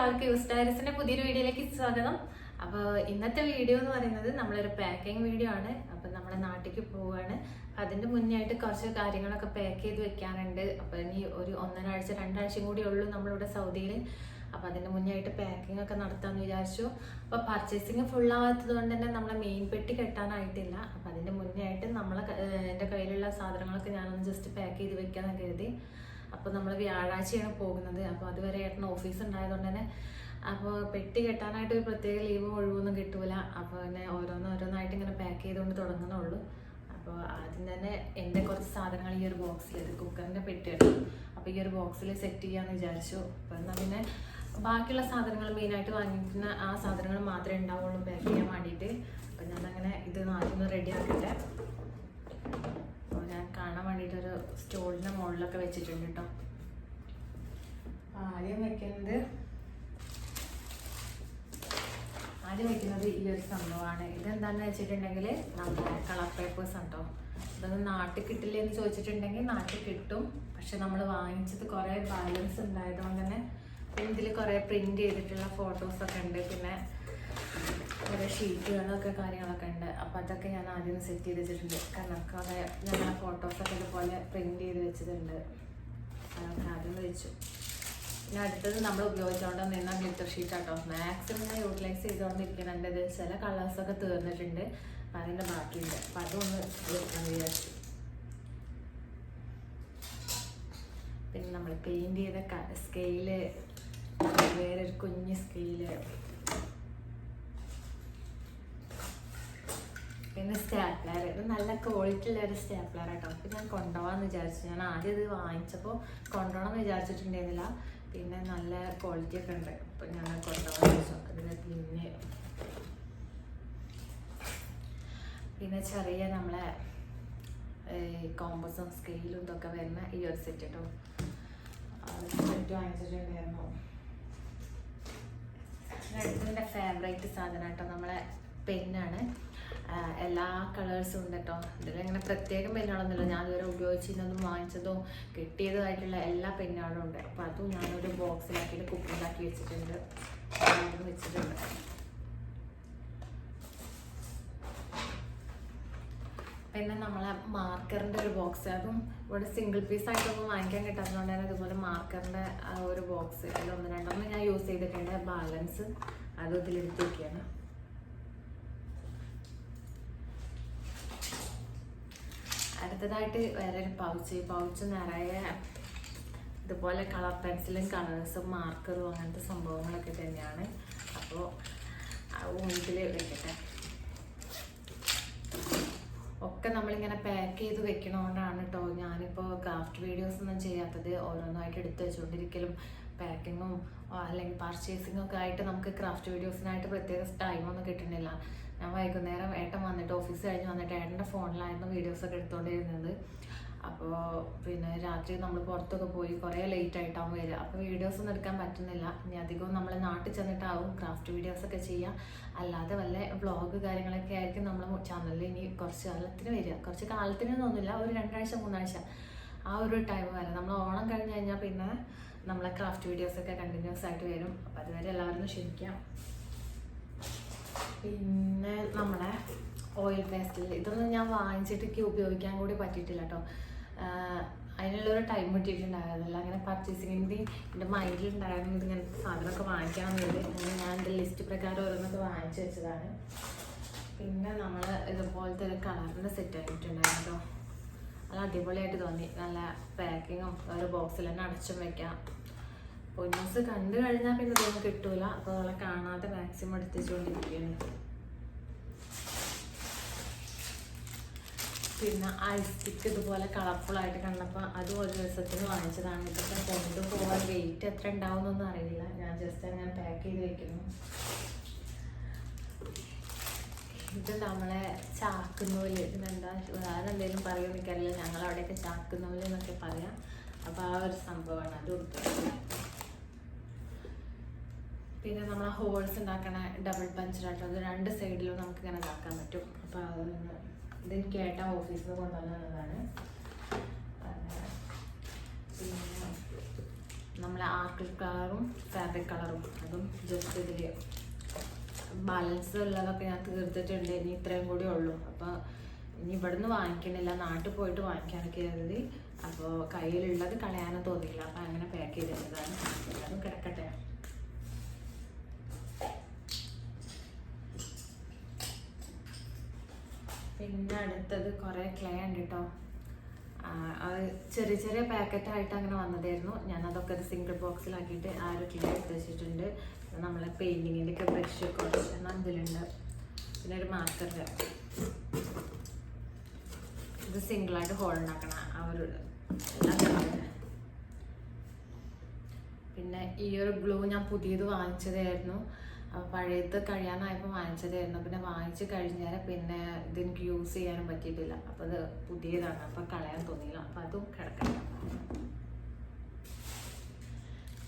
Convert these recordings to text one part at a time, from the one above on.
എല്ലാവർക്കും യൂസ്റ്റാരിസിന്റെ പുതിയൊരു വീഡിയോയിലേക്ക് സ്വാഗതം. അപ്പോൾ ഇന്നത്തെ വീഡിയോ എന്ന് പറയുന്നത് നമ്മളൊരു പാക്കിംഗ് വീഡിയോ ആണ്. അപ്പം നമ്മുടെ നാട്ടിലേക്ക് പോവുകയാണ്. അതിൻ്റെ മുന്നേ ആയിട്ട് കുറച്ച് കാര്യങ്ങളൊക്കെ പാക്ക് ചെയ്ത് വെക്കാനുണ്ട്. അപ്പോൾ ഇനി ഒരു 1.5 ആഴ്ച 2 ആഴ്ചയും കൂടി ഉള്ളൂ നമ്മളിവിടെ സൗദിയിൽ. അപ്പോൾ അതിൻ്റെ മുന്നേ ആയിട്ട് പാക്കിംഗ് ഒക്കെ നടത്താമെന്ന് വിചാരിച്ചു. അപ്പോൾ പർച്ചേസിങ് ഫുള്ളാവാത്തത് കൊണ്ട് തന്നെ നമ്മളെ മെയിൻ പെട്ടി കെട്ടാനായിട്ടില്ല. അപ്പോൾ അതിൻ്റെ മുന്നേ ആയിട്ട് എൻ്റെ കയ്യിലുള്ള സാധനങ്ങളൊക്കെ ഞാനൊന്ന് ജസ്റ്റ് പാക്ക് ചെയ്ത് വെക്കാമെന്ന് കരുതി. അപ്പോൾ നമ്മൾ വ്യാഴാഴ്ചയാണ് പോകുന്നത്. അപ്പോൾ അതുവരെ ഏട്ടന് ഓഫീസ് ഉണ്ടായതുകൊണ്ട് തന്നെ അപ്പോൾ പെട്ടി കെട്ടാനായിട്ട് ഒരു പ്രത്യേക ലീവ് ഒഴിവൊന്നും കിട്ടൂല. അപ്പോൾ പിന്നെ ഓരോന്നായിട്ട് ഇങ്ങനെ പാക്ക് ചെയ്തുകൊണ്ട് തുടങ്ങുന്നുള്ളൂ. അപ്പോൾ ആദ്യം തന്നെ എൻ്റെ കുറച്ച് സാധനങ്ങൾ ഈ ഒരു ബോക്സിൽ, ഇത് കുക്കറിൻ്റെ പെട്ടി എടുക്കും. അപ്പോൾ ഈ ഒരു ബോക്സിൽ സെറ്റ് ചെയ്യാമെന്ന് വിചാരിച്ചു. അപ്പോൾ എന്നാൽ പിന്നെ ബാക്കിയുള്ള സാധനങ്ങൾ മെയിനായിട്ട് വാങ്ങിക്കുന്ന ആ സാധനങ്ങൾ മാത്രമേ ഉണ്ടാവുള്ളൂ പാക്ക് ചെയ്യാൻ വേണ്ടിയിട്ട്. അപ്പോൾ ഞാനങ്ങനെ ഇത് ആദ്യം റെഡി ആക്കട്ടെ. ഞാൻ കാണാൻ വേണ്ടിയിട്ടൊരു സ്റ്റോളിൻ്റെ മുകളിലൊക്കെ വെച്ചിട്ടുണ്ട് കേട്ടോ. ആദ്യം വെക്കുന്നത് ഈ ഒരു സംഭവമാണ്. ഇതെന്താണെന്ന് വെച്ചിട്ടുണ്ടെങ്കിൽ നമ്മുടെ കളർ പേപ്പേഴ്സ് ആണ് കേട്ടോ. ഇതൊന്നും നാട്ടിൽ കിട്ടില്ല എന്ന് ചോദിച്ചിട്ടുണ്ടെങ്കിൽ നാട്ടിൽ കിട്ടും. പക്ഷെ നമ്മൾ വാങ്ങിച്ചത് കുറേ ബാലൻസ് ഉണ്ടായതുകൊണ്ട് തന്നെ ഇതിൽ കുറേ പ്രിന്റ് ചെയ്തിട്ടുള്ള ഫോട്ടോസൊക്കെ ഉണ്ട്. പിന്നെ കുറേ ഷീറ്റുകളൊക്കെ കാര്യങ്ങളൊക്കെ ഉണ്ട്. അപ്പോൾ അതൊക്കെ ഞാൻ ആദ്യം സെറ്റ് ചെയ്ത് വെച്ചിട്ടുണ്ട്. കാരണം കുറേ ഞങ്ങളുടെ ഫോട്ടോസൊക്കെ ഇതുപോലെ പ്രിന്റ് ചെയ്ത് വെച്ചിട്ടുണ്ട്. അതൊക്കെ ആദ്യം വെച്ചു. പിന്നെ അടുത്തത് നമ്മൾ ഉപയോഗിച്ചുകൊണ്ട് നിന്ന ഗ്ലിറ്റർ ഷീറ്റ് ആട്ടോ. മാക്സിമം ഞാൻ യൂട്ടിലൈസ് ചെയ്തുകൊണ്ടിരിക്കുന്നുണ്ട്. ഇത് ചില കളേഴ്സൊക്കെ തീർന്നിട്ടുണ്ട്. അപ്പം അതിൻ്റെ ബാക്കിയുണ്ട്. അപ്പം അതൊന്ന് എടുക്കാൻ വിചാരിച്ചു. പിന്നെ നമ്മൾ പെയിൻറ് ചെയ്ത സ്കെയില്, വേറൊരു കുഞ്ഞ് സ്കെയില്, പിന്നെ സ്റ്റാപ്ലർ. ഇത് നല്ല ക്വാളിറ്റി ഉള്ള ഒരു സ്റ്റാപ്ലർ ആട്ടോ. അപ്പം ഞാൻ കൊണ്ടുപോകാമെന്ന് വിചാരിച്ചു. ഞാൻ ആദ്യം ഇത് വാങ്ങിച്ചപ്പോൾ കൊണ്ടുപോകണമെന്ന് വിചാരിച്ചിട്ടുണ്ടായിരുന്നില്ല. പിന്നെ നല്ല ക്വാളിറ്റി ഒക്കെ ഉണ്ട്. അപ്പം ഞാൻ കൊണ്ടുപോകാമെന്ന് വെച്ചു. അതിന് പിന്നെ ചെറിയ നമ്മളെ കോമ്പസും സ്കെയിലും ഇതൊക്കെ വരുന്ന ഈ ഒരു സെറ്റ് കേട്ടോ. സെറ്റ് വാങ്ങിച്ചിട്ടുണ്ടായിരുന്നു. അടുത്തതിൻ്റെ ഫേവറേറ്റ് സാധനം കേട്ടോ നമ്മളെ പെന്നാണ്. എല്ലാ കളേഴ്സും ഉണ്ട് കേട്ടോ. ഇതിലിങ്ങനെ പ്രത്യേകം പെന്നുകളൊന്നുമില്ല. ഞാൻ ഇതുവരെ ഉപയോഗിച്ചിരുന്നതും വാങ്ങിച്ചതും കിട്ടിയതുമായിട്ടുള്ള എല്ലാ പെന്നുകളും ഉണ്ട്. അപ്പോൾ അതും ഞാനൊരു ബോക്സിലാക്കിയിട്ട് കുപ്പിയിലാക്കി വെച്ചിട്ടുണ്ട്. പിന്നെ നമ്മളെ മാർക്കറിൻ്റെ ഒരു ബോക്സ്, അതും ഇവിടെ സിംഗിൾ പീസ് ആയിട്ടൊന്നും വാങ്ങിക്കാൻ കിട്ടാത്തതുകൊണ്ട് തന്നെ ഇതുപോലെ മാർക്കറിൻ്റെ ഒരു ബോക്സ് അതിൽ 1-2 ഞാൻ യൂസ് ചെയ്തിട്ടുണ്ട്. ബാലൻസ് അതും ഇതിലെടുത്ത് വയ്ക്കുകയാണ്. അടുത്തതായിട്ട് വേറൊരു പൗച്ച് നിറയെ ഇതുപോലെ കളർ പെൻസിലും കളേഴ്സും മാർക്കറും അങ്ങനത്തെ സംഭവങ്ങളൊക്കെ തന്നെയാണ്. അപ്പോൾ ഇതിൽ വെക്കട്ടെ. ഒക്കെ നമ്മളിങ്ങനെ പാക്ക് ചെയ്ത് വെക്കണോണ്ടാണ് കേട്ടോ ഞാനിപ്പോൾ ക്രാഫ്റ്റ് വീഡിയോസ് ഒന്നും ചെയ്യാത്തത്. ഓരോന്നായിട്ട് എടുത്ത് വെച്ചുകൊണ്ടിരിക്കലും പാക്കിങ്ങും അല്ലെങ്കിൽ പർച്ചേസിങ്ങും ഒക്കെ ആയിട്ട് നമുക്ക് ക്രാഫ്റ്റ് വീഡിയോസിനായിട്ട് പ്രത്യേക ടൈമൊന്നും കിട്ടുന്നില്ല. ഞാൻ വൈകുന്നേരം ഏട്ടൻ വന്നിട്ട് ഓഫീസ് കഴിഞ്ഞ് വന്നിട്ട് ഏട്ടൻ്റെ ഫോണിലായിരുന്നു വീഡിയോസൊക്കെ എടുത്തുകൊണ്ടിരുന്നത്. അപ്പോൾ പിന്നെ രാത്രി നമ്മൾ പുറത്തൊക്കെ പോയി കുറേ ലേറ്റ് ആയിട്ടാവും വരിക. അപ്പോൾ വീഡിയോസ് ഒന്നും എടുക്കാൻ പറ്റുന്നില്ല. ഇനി അധികവും നമ്മൾ നാട്ടിൽ ചെന്നിട്ടാവും ക്രാഫ്റ്റ് വീഡിയോസൊക്കെ ചെയ്യുക. അല്ലാതെ വല്ല വ്ളോഗ് കാര്യങ്ങളൊക്കെ ആയിരിക്കും നമ്മൾ ചാനലിൽ ഇനി കുറച്ച് കാലത്തിന് വരിക. കുറച്ച് കാലത്തിനൊന്നുമില്ല, ഒരു 2 ആഴ്ച 3 ആഴ്ച ആ ഒരു ടൈം വരെ. നമ്മൾ ഓണം കഴിഞ്ഞ് കഴിഞ്ഞാൽ പിന്നെ നമ്മളെ ക്രാഫ്റ്റ് വീഡിയോസൊക്കെ കണ്ടിന്യൂസ് ആയിട്ട് വരും. അപ്പോൾ അതുവരെ എല്ലാവരും ക്ഷമിക്കാം. പിന്നെ നമ്മുടെ ഓയിൽ പേസ്റ്റിൽ ഇതൊന്നും ഞാൻ വാങ്ങിച്ചിട്ട് ഉപയോഗിക്കാൻ കൂടി പറ്റിയിട്ടില്ല കേട്ടോ. അതിനുള്ളൊരു ടൈം കിട്ടിയിട്ടുണ്ടായിരുന്നില്ല. അങ്ങനെ പർച്ചേസിങ്ങിൻ്റെ എൻ്റെ മൈൻഡിലുണ്ടായിരുന്നു ഇതിങ്ങനെ സാധനമൊക്കെ വാങ്ങിക്കാമെന്നുള്ളത്. അങ്ങനെ ഞാൻ എൻ്റെ ലിസ്റ്റ് പ്രകാരം ഓരോന്നൊക്കെ വാങ്ങിച്ചു വെച്ചതാണ്. പിന്നെ നമ്മൾ ഇതുപോലത്തെ ഒരു കളറിൻ്റെ സെറ്റ് ആയിട്ടുണ്ടായിരുന്നു കേട്ടോ. അത് അടിപൊളിയായിട്ട് തോന്നി. നല്ല പാക്കിങ്ങും ഒരു ബോക്സിൽ തന്നെ അടച്ചും വെക്കാം. പൊന്നൂസ് കണ്ടു കഴിഞ്ഞാൽ പിന്നെ ഇതൊന്നും കിട്ടൂല. അപ്പോൾ അവളെ കാണാതെ മാക്സിമം എടുത്തുകൊണ്ടിരിക്കുകയാണ്. പിന്നെ ഐസ് സ്റ്റിക്ക് ഇതുപോലെ കളർഫുള്ളായിട്ട് കണ്ടപ്പോൾ അതും ഒരു ദിവസത്തിന് വാങ്ങിച്ചതാണ്. ഇതൊക്കെ കൊണ്ടുപോകാൻ വെയിറ്റ് എത്ര ഉണ്ടാവുമെന്നൊന്നും അറിയില്ല. ഞാൻ ജസ്റ്റ് അങ്ങനെ പാക്ക് ചെയ്ത് വെക്കുന്നു. ഇത് നമ്മളെ ചാക്കുന്നൂല്, ഇതിനെന്താ വേറെ എന്തെങ്കിലും പറയുമെന്ന് എനിക്കറിയില്ല. ഞങ്ങളവിടെയൊക്കെ ചാക്കുന്നൂല് എന്നൊക്കെ പറയാം. അപ്പോൾ ആ ഒരു സംഭവമാണ് അത് കൊടുത്തത്. പിന്നെ നമ്മൾ ഹോൾസ് ഉണ്ടാക്കണ ഡബിൾ പഞ്ചറായിട്ട് അത് 2 സൈഡിലും നമുക്കിങ്ങനെ ഇതാക്കാൻ പറ്റും. അപ്പോൾ അതൊന്ന് ഇതെനിക്ക് ഏട്ടാ ഓഫീസിൽ നിന്ന് കൊണ്ടുവന്നതാണ്. പിന്നെ നമ്മളെ ആർക്കിൾ കളറും ഫാബ്രിക് കളറും അതും ജസ്റ്റ് ഇതിൽ ബാലൻസ് ഉള്ളതൊക്കെ ഞാൻ തീർത്തിട്ടുണ്ട്. ഇനി ഇത്രയും കൂടി ഉള്ളൂ. അപ്പോൾ ഇനി ഇവിടുന്ന് വാങ്ങിക്കണില്ല, നാട്ടിൽ പോയിട്ട് വാങ്ങിക്കാനൊക്കെ കരുതി. അപ്പോൾ കയ്യിലുള്ളത് കളയാനും തോന്നിയില്ല, അപ്പം അങ്ങനെ പാക്ക് ചെയ്തിട്ടതാണ്. അതും കിടക്കട്ടെ. പിന്നെ അടുത്തത് കുറേ ക്ലേ ഉണ്ട് കേട്ടോ. അത് ചെറിയ ചെറിയ പാക്കറ്റായിട്ട് അങ്ങനെ വന്നതായിരുന്നു. ഞാനതൊക്കെ ഒരു സിംഗിൾ ബോക്സിലാക്കിയിട്ട് ആ ഒരു ക്ലേ എടുത്ത് വെച്ചിട്ടുണ്ട്. നമ്മളെ പെയിൻറ്റിങ്ങിൻ്റെ ഒക്കെ ബ്രഷ് കുറച്ച് ഇതിലുണ്ട്. പിന്നെ ഒരു മാർക്കർ, ഇത് സിംഗിളായിട്ട് ഹോൾ ഉണ്ടാക്കണം ആ ഒരു പിന്നെ ഈ ഒരു ഗ്ലൂ ഞാൻ പുതിയത് വാങ്ങിച്ചതായിരുന്നു. പഴയത് കഴിയാനായപ്പോൾ വാങ്ങിച്ചതായിരുന്നു. പിന്നെ വാങ്ങിച്ച് കഴിഞ്ഞാൽ പിന്നെ ഇതെനിക്ക് യൂസ് ചെയ്യാനും പറ്റിയിട്ടില്ല. അപ്പോൾ അത് പുതിയതാണ്, അപ്പോൾ കളയാൻ തോന്നിയില്ല. അപ്പോൾ അതും കിടക്കണം.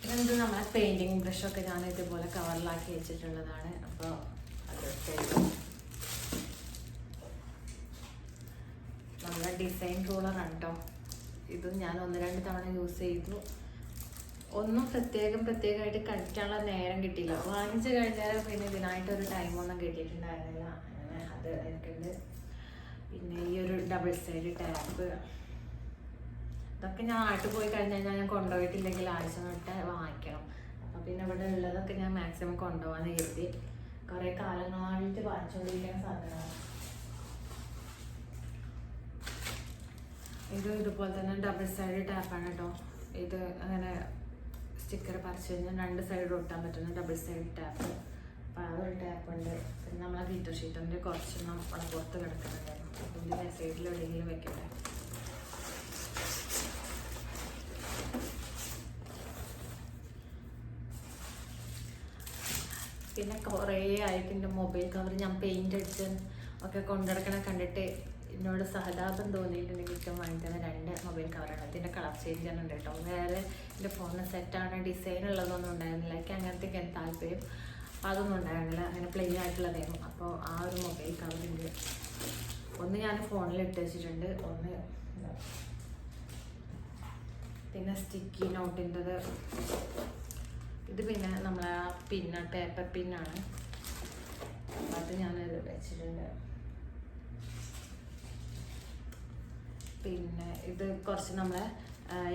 പിന്നെ ഇത് നമ്മളെ പെയിൻറ്റിങ് ബ്രഷൊക്കെ ഞാൻ ഇതുപോലെ കവറിലാക്കി വെച്ചിട്ടുള്ളതാണ്. അപ്പോൾ അത് നമ്മളെ ഡിസൈൻ റൂളറാണ് കേട്ടോ. ഇത് ഞാൻ 1-2 തവണ യൂസ് ചെയ്തു. ഒന്നും പ്രത്യേകമായിട്ട് കഴിക്കാനുള്ള നേരം കിട്ടിയില്ല. വാങ്ങിച്ചു കഴിഞ്ഞാൽ പിന്നെ ഇതിനായിട്ടൊരു ടൈമൊന്നും കിട്ടിയിട്ടുണ്ടായിരുന്നില്ല. അങ്ങനെ അത് എനിക്കുണ്ട്. പിന്നെ ഈ ഒരു ഡബിൾ സൈഡ് ടാപ്പ്, ഇതൊക്കെ ഞാൻ നാട്ടിൽ പോയി കഴിഞ്ഞാൽ ഞാൻ കൊണ്ടുപോയിട്ടില്ലെങ്കിൽ ആഴ്ച തൊട്ട് വാങ്ങിക്കണം. അപ്പം പിന്നെ ഇവിടെ ഉള്ളതൊക്കെ ഞാൻ മാക്സിമം കൊണ്ടുപോകാൻ കരുതി. കുറേ കാലങ്ങളായിട്ട് വാങ്ങിച്ചുകൊണ്ടിരിക്കുന്ന സാധനമാണ്. ഇത് ഇതുപോലെ തന്നെ ഡബിൾ സൈഡ് ടാപ്പാണ് കേട്ടോ. ഇത് അങ്ങനെ സ്റ്റിക്കർ പറിച്ചു കഴിഞ്ഞാൽ 2 സൈഡ് ഒട്ടാൻ പറ്റുന്ന ഡബിൾ സൈഡ് ടാപ്പ്. അപ്പോൾ അതൊരു ടാപ്പുണ്ട്. പിന്നെ നമ്മളെ ഗ്ലിറ്റർ ഷീറ്റിൻ്റെ കുറച്ചെണ്ണം അവിടെ പുറത്ത് കിടക്കുന്നുണ്ടായിരുന്നു. അപ്പം ഇതിൻ്റെ സൈഡിൽ എവിടെയെങ്കിലും വെക്കട്ടെ. പിന്നെ കുറേ ആയിട്ട് എൻ്റെ മൊബൈൽ കവർ ഞാൻ പെയിൻ്റ് അടിച്ച് ഒക്കെ കൊണ്ടുനടക്കണ കണ്ടിട്ട് എന്നോട് സഹതാപം തോന്നിയിട്ടുണ്ടെങ്കിൽ ഏറ്റവും വാങ്ങിക്കുന്ന 2 മൊബൈൽ കവറാണ്. അതിൻ്റെ കളർ ചേഞ്ച് ചെയ്യുന്നുണ്ട് കേട്ടോ. വേറെ എൻ്റെ ഫോണിന് സെറ്റാണ്, ഡിസൈൻ ഉള്ളതൊന്നും ഉണ്ടായിരുന്നില്ല. എനിക്ക് അങ്ങനത്തെ താല്പര്യം അതൊന്നും ഉണ്ടായിരുന്നില്ല. അങ്ങനെ പ്ലെയിൻ ആയിട്ടുള്ളതായിരുന്നു. അപ്പോൾ ആ ഒരു മൊബൈൽ കവറിൻ്റെ ഒന്ന് ഞാൻ ഫോണിൽ ഇട്ട് വെച്ചിട്ടുണ്ട്. ഒന്ന് പിന്നെ സ്റ്റിക്കി നോട്ടിൻ്റെത്. ഇത് പിന്നെ നമ്മളെ പിന്നാണ്, പേപ്പർ പിന്നാണ്. അത് ഞാനത് വെച്ചിട്ടുണ്ട്. പിന്നെ ഇത് കുറച്ച് നമ്മളെ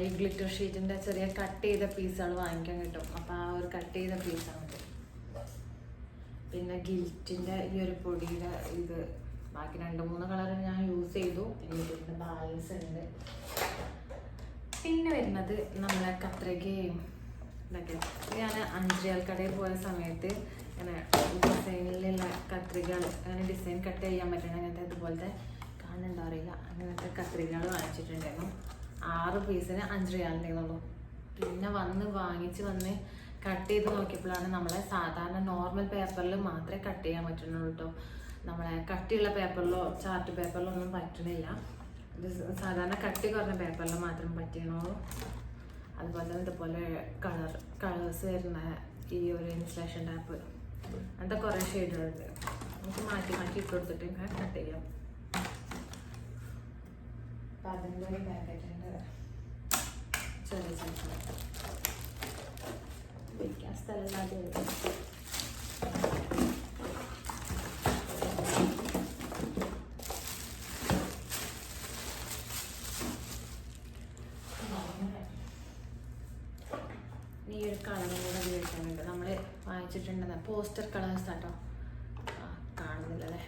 ഈ ഗ്ലിറ്റർ ഷീറ്റിൻ്റെ ചെറിയ കട്ട് ചെയ്ത പീസുകൾ വാങ്ങിക്കാൻ കിട്ടും. അപ്പോൾ ആ ഒരു കട്ട് ചെയ്ത പീസാണ് ഇത്. പിന്നെ ഗിൽറ്റിൻ്റെ ഈ ഒരു പൊടിയുടെ ഇത് ബാക്കി 2-3 കളർ ഞാൻ യൂസ് ചെയ്തു. എനിക്ക് പിന്നെ ബാലൻസ് ഉണ്ട്. പിന്നെ വരുന്നത് നമ്മളെ കത്രികയും ഇതൊക്കെ. ഞാൻ അഞ്ചരിയാൽ കടയിൽ പോയ സമയത്ത് ഇങ്ങനെ ഡിസൈനിലുള്ള കത്രികകൾ, അങ്ങനെ ഡിസൈൻ കട്ട് ചെയ്യാൻ പറ്റണം അങ്ങനത്തെ ഇതുപോലത്തെ കാണുന്നുണ്ടാവില്ല, അങ്ങനത്തെ കത്രികകൾ വാങ്ങിച്ചിട്ടുണ്ടായിരുന്നു. 6 പീസിന് 5 റിയാലിനുള്ളൂ. പിന്നെ വന്ന് കട്ട് ചെയ്ത് നോക്കിയപ്പോഴാണ് നമ്മളെ സാധാരണ നോർമൽ പേപ്പറിൽ മാത്രമേ കട്ട് ചെയ്യാൻ പറ്റുന്നുള്ളൂ കേട്ടോ. നമ്മളെ കട്ടിയുള്ള പേപ്പറിലോ ചാർട്ട് പേപ്പറിലോ ഒന്നും പറ്റണില്ല. ഇത് സാധാരണ കട്ടി കുറഞ്ഞ പേപ്പറിൽ മാത്രം പറ്റണുള്ളൂ. അതുപോലെ തന്നെ ഇതുപോലെ കളേഴ്സ് വരുന്ന ഈ ഒരു ഇൻസ്റ്റലേഷൻ ടാപ്പ്, അങ്ങനത്തെ കുറേ ഷെയ്ഡുകളുണ്ട്. നമുക്ക് മാറ്റി ഇട്ട് കൊടുത്തിട്ട് ഇങ്ങനെ കട്ട് ചെയ്യാം. അപ്പം അതിൻ്റെ ഒരു പാക്കറ്റുണ്ട്. ചെറിയ വയ്ക്കാൻ സ്ഥലമില്ലാതെ ഈ ഒരു കളറും കൂടെ ഉപയോഗിക്കാനുണ്ട്. നമ്മൾ വാങ്ങിച്ചിട്ടുണ്ടെന്ന് പോസ്റ്റർ കളേഴ്സ് ആട്ടോ. കാണുന്നില്ല അല്ലേ?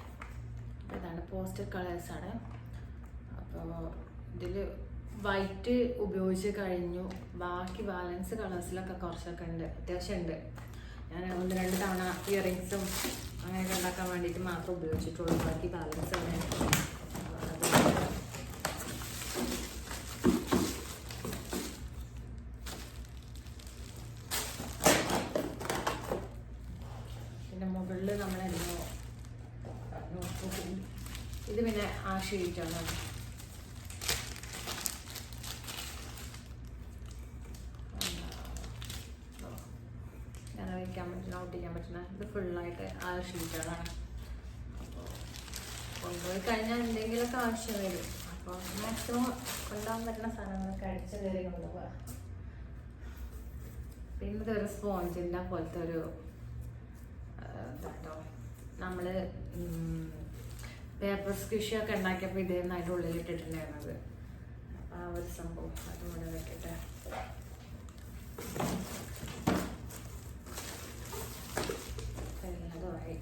ഇതാണ് പോസ്റ്റർ കളേഴ്സാണ്. അപ്പോൾ ഇതിൽ വൈറ്റ് ഉപയോഗിച്ച് കഴിഞ്ഞു. ബാക്കി ബാലൻസ് കളേഴ്സിലൊക്കെ കുറച്ചൊക്കെ ഉണ്ട്, അത്യാവശ്യം ഉണ്ട്. ഞാൻ 1-2 തവണ ഇയറിങ്സും അങ്ങനെയൊക്കെ ഉണ്ടാക്കാൻ വേണ്ടിയിട്ട് മാത്രം ഉപയോഗിച്ചിട്ടുള്ളൂ. ബാക്കി ബാലൻസ് തന്നെ. പിന്നെ മുകളിൽ നമ്മളെന്തോ ഇത് പിന്നെ ആ ഷീറ്റാണ്. വയ്ക്കാൻ പറ്റുന്ന ഒട്ടിക്കാൻ പറ്റുന്ന ഇത് ഫുള്ളായിട്ട് ആ ഷീറ്റുകളാണ്. അപ്പോൾ കൊണ്ടുപോയി കഴിഞ്ഞാൽ എന്തെങ്കിലുമൊക്കെ ആവശ്യം വരും. അപ്പോൾ മാക്സിമം കൊണ്ടുപോകാൻ പറ്റുന്ന സാധനങ്ങളൊക്കെ അടിച്ച് കയറി കൊണ്ടുപോകാം. പിന്നെ ഇതൊരു സ്പോഞ്ചിൻ്റെ പോലത്തെ ഒരു ഇതാട്ടോ. നമ്മൾ പേപ്പർ സ്ക്വിഷൊക്കെ ഉണ്ടാക്കിയപ്പോൾ ഇതായിരുന്നു അതിൻ്റെ ഉള്ളിൽ ഇട്ടിട്ടുണ്ടായിരുന്നത്. അപ്പോൾ ആ ഒരു സംഭവം അതും കൂടെ വെക്കട്ടെ. എല്ലാതുമായി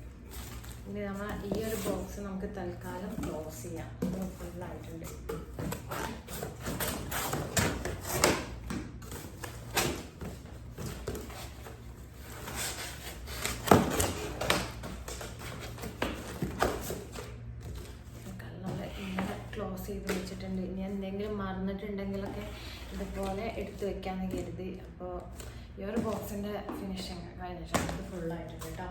ഇനി നമ്മൾ ഈ ഒരു ബോക്സ് നമുക്ക് തൽക്കാലം ക്ലോസ് ചെയ്യാം. ഫുള്ളായിട്ടുണ്ട്. ക്ലോസ് ചെയ്ത് വെച്ചിട്ടുണ്ട്. ഇനി എന്തെങ്കിലും മറന്നിട്ടുണ്ടെങ്കിലൊക്കെ ഇതുപോലെ എടുത്ത് വെക്കാമെന്ന് കരുതി. അപ്പോൾ ഈ ഒരു ബോക്സിൻ്റെ ഫിനിഷിങ് കഴിഞ്ഞിട്ടുണ്ട്. ഫുള്ളായിട്ടുണ്ട് കേട്ടോ.